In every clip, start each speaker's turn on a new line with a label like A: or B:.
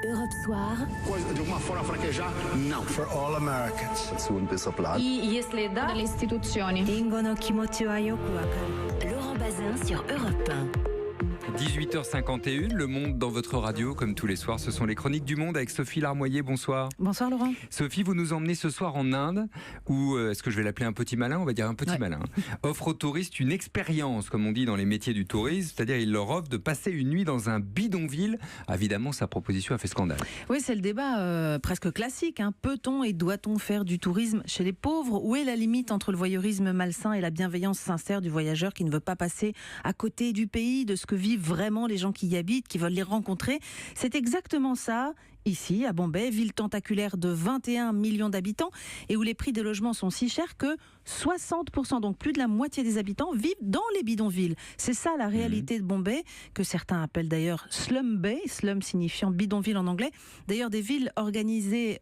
A: Europe Soir.
B: Coisa de uma forma fraquejar? Não.
C: For all Americans.
D: Если да, le istituzioni.
A: Laurent Bazin sur Europe 1.
E: 18h51, Le Monde dans votre radio, comme tous les soirs, ce sont les Chroniques du Monde avec Sophie Larmoyer. Bonsoir.
F: Bonsoir Laurent.
E: Sophie, vous nous emmenez ce soir en Inde, où, est-ce que je vais l'appeler un petit malin? On va dire un petit malin. Offre aux touristes une expérience, comme on dit dans les métiers du tourisme, c'est-à-dire il leur offre de passer une nuit dans un bidonville. Évidemment, sa proposition a fait scandale.
F: Oui, c'est le débat presque classique. Peut-on et doit-on faire du tourisme chez les pauvres? Où est la limite entre le voyeurisme malsain et la bienveillance sincère du voyageur qui ne veut pas passer à côté du pays, de ce que vivent vraiment les gens qui y habitent, qui veulent les rencontrer? C'est exactement ça. Ici, à Bombay, ville tentaculaire de 21 millions d'habitants et où les prix des logements sont si chers que 60%, donc plus de la moitié des habitants, vivent dans les bidonvilles. C'est ça la réalité de Bombay, que certains appellent d'ailleurs Slum Bay, slum signifiant bidonville en anglais. D'ailleurs, des visites organisées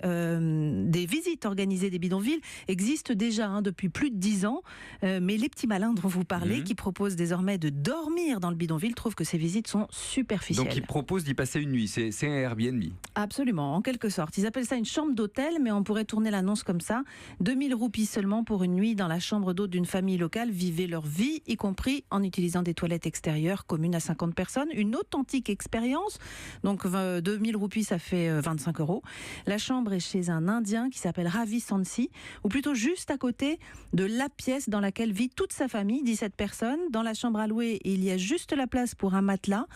F: des bidonvilles existent déjà depuis plus de 10 ans. Mais les petits malins dont vous parlez, qui proposent désormais de dormir dans le bidonville, trouvent que ces visites sont superficielles.
E: Donc ils proposent d'y passer une nuit, c'est un Airbnb.
F: Absolument, en quelque sorte. Ils appellent ça une chambre d'hôtel, mais on pourrait tourner l'annonce comme ça. 2000 roupies seulement pour une nuit dans la chambre d'hôte d'une famille locale. Vivez leur vie, y compris en utilisant des toilettes extérieures communes à 50 personnes. Une authentique expérience. Donc 2000 roupies, ça fait 25 €. La chambre est chez un Indien qui s'appelle Ravi Sansi, ou plutôt juste à côté de la pièce dans laquelle vit toute sa famille, 17 personnes. Dans la chambre allouée, il y a juste la place pour un matelas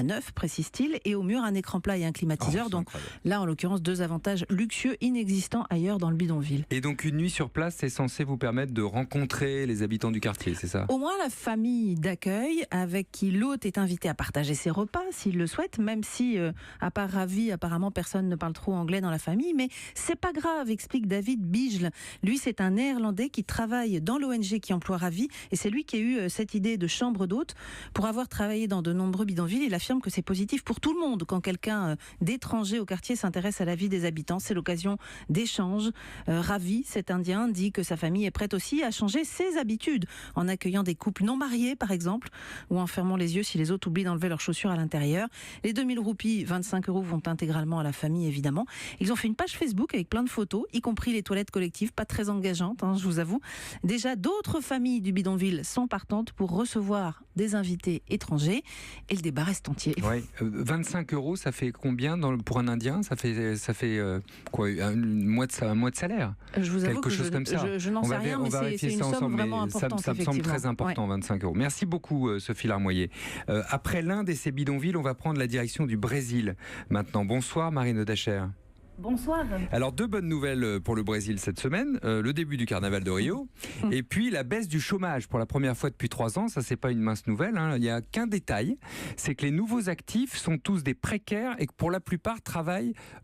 F: neuf, précise-t-il, et au mur un écran plat et un climatiseur. Donc là, en l'occurrence, 2 avantages luxueux inexistants ailleurs dans le bidonville.
E: Et donc une nuit sur place, c'est censé vous permettre de rencontrer les habitants du quartier, c'est ça?
F: Au moins la famille d'accueil avec qui l'hôte est invité à partager ses repas s'il le souhaite, même si, à part Ravi, apparemment personne ne parle trop anglais dans la famille. Mais c'est pas grave, explique David Bijl. Lui, c'est un Néerlandais qui travaille dans l'ONG qui emploie Ravi, et c'est lui qui a eu cette idée de chambre d'hôte. Pour avoir travaillé dans de nombreux bidonvilles, il affirme que c'est positif pour tout le monde quand quelqu'un d'étranger au quartier s'intéresse à la vie des habitants. C'est l'occasion d'échanges. Ravi, cet Indien, dit que sa famille est prête aussi à changer ses habitudes, en accueillant des couples non mariés, par exemple, ou en fermant les yeux si les autres oublient d'enlever leurs chaussures à l'intérieur. Les 2000 roupies, 25 €, vont intégralement à la famille, évidemment. Ils ont fait une page Facebook avec plein de photos, y compris les toilettes collectives, pas très engageantes, je vous avoue. Déjà, d'autres familles du bidonville sont partantes pour recevoir des invités étrangers, et le débat reste entier.
E: Ouais. 25 €, ça fait combien pour un Indien? Ça fait quoi, un mois de salaire?
F: Je vous avoue
E: quelque chose comme ça.
F: Je n'en sais rien, mais c'est une somme vraiment importante.
E: Ça me semble très important, 25 €. Merci beaucoup, Sophie Larmoyer. Après l'Inde et ses bidonvilles, on va prendre la direction du Brésil maintenant. Bonsoir, Marine Dacher.
G: Bonsoir.
E: Alors, 2 bonnes nouvelles pour le Brésil cette semaine. Le début du carnaval de Rio et puis la baisse du chômage pour la première fois depuis 3 ans. Ça, c'est pas une mince nouvelle. Il n'y a qu'un détail, c'est que les nouveaux actifs sont tous des précaires et que pour la plupart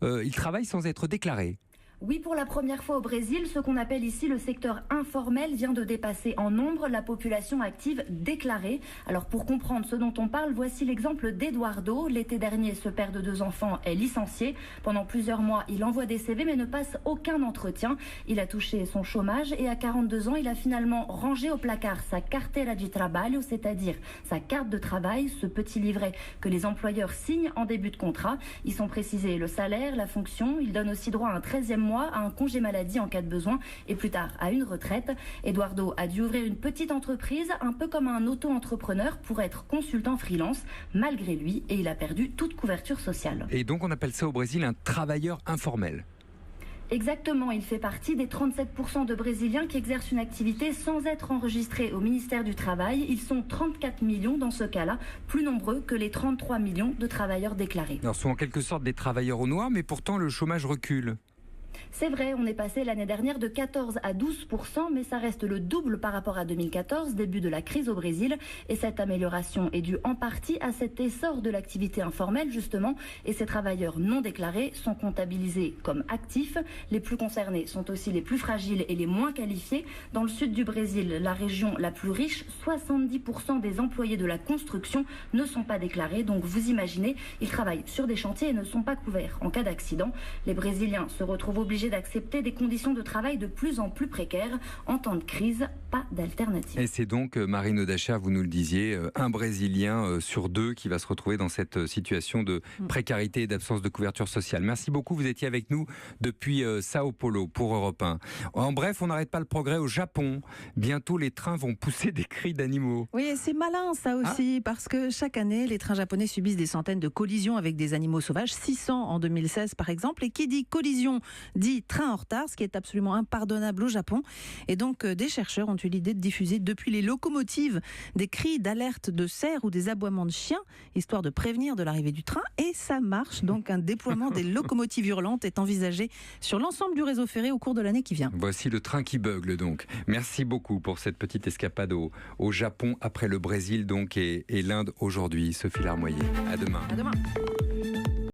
E: ils travaillent sans être déclarés.
G: Oui, pour la première fois au Brésil, ce qu'on appelle ici le secteur informel vient de dépasser en nombre la population active déclarée. Alors pour comprendre ce dont on parle, voici l'exemple d'Eduardo. L'été dernier, ce père de 2 enfants est licencié. Pendant plusieurs mois, il envoie des CV mais ne passe aucun entretien. Il a touché son chômage et à 42 ans, il a finalement rangé au placard sa carteira de trabalho, c'est-à-dire sa carte de travail, ce petit livret que les employeurs signent en début de contrat. Ils sont précisés le salaire, la fonction. Il donne aussi droit à un 13e mois, à un congé maladie en cas de besoin et plus tard à une retraite. Eduardo a dû ouvrir une petite entreprise, un peu comme un auto-entrepreneur, pour être consultant freelance malgré lui, et il a perdu toute couverture sociale.
E: Et donc on appelle ça au Brésil un travailleur informel.
G: Exactement, il fait partie des 37% de Brésiliens qui exercent une activité sans être enregistrés au ministère du Travail. Ils sont 34 millions dans ce cas-là, plus nombreux que les 33 millions de travailleurs déclarés.
E: Alors, ce sont en quelque sorte des travailleurs au noir, mais pourtant le chômage recule.
G: C'est vrai, on est passé l'année dernière de 14 à 12%, mais ça reste le double par rapport à 2014, début de la crise au Brésil. Et cette amélioration est due en partie à cet essor de l'activité informelle, justement. Et ces travailleurs non déclarés sont comptabilisés comme actifs. Les plus concernés sont aussi les plus fragiles et les moins qualifiés. Dans le sud du Brésil, la région la plus riche, 70% des employés de la construction ne sont pas déclarés. Donc vous imaginez, ils travaillent sur des chantiers et ne sont pas couverts en cas d'accident. Les Brésiliens se retrouvent obligés d'accepter des conditions de travail de plus en plus précaires. En temps de crise, pas d'alternative.
E: Et c'est donc, Marine Odacher, vous nous le disiez, un Brésilien sur 2 qui va se retrouver dans cette situation de précarité et d'absence de couverture sociale. Merci beaucoup, vous étiez avec nous depuis Sao Paulo pour Europe 1. En bref, on n'arrête pas le progrès au Japon. Bientôt, les trains vont pousser des cris d'animaux.
F: Oui, et c'est malin ça aussi, parce que chaque année, les trains japonais subissent des centaines de collisions avec des animaux sauvages, 600 en 2016 par exemple. Et qui dit collision dit train en retard, ce qui est absolument impardonnable au Japon. Et donc, des chercheurs ont eu l'idée de diffuser depuis les locomotives des cris d'alerte de cerfs ou des aboiements de chiens, histoire de prévenir de l'arrivée du train. Et ça marche, donc un déploiement des locomotives hurlantes est envisagé sur l'ensemble du réseau ferré au cours de l'année qui vient.
E: Voici le train qui beugle donc. Merci beaucoup pour cette petite escapade au Japon après le Brésil donc et l'Inde aujourd'hui. Sophie Larmoyer. À demain.
F: À demain.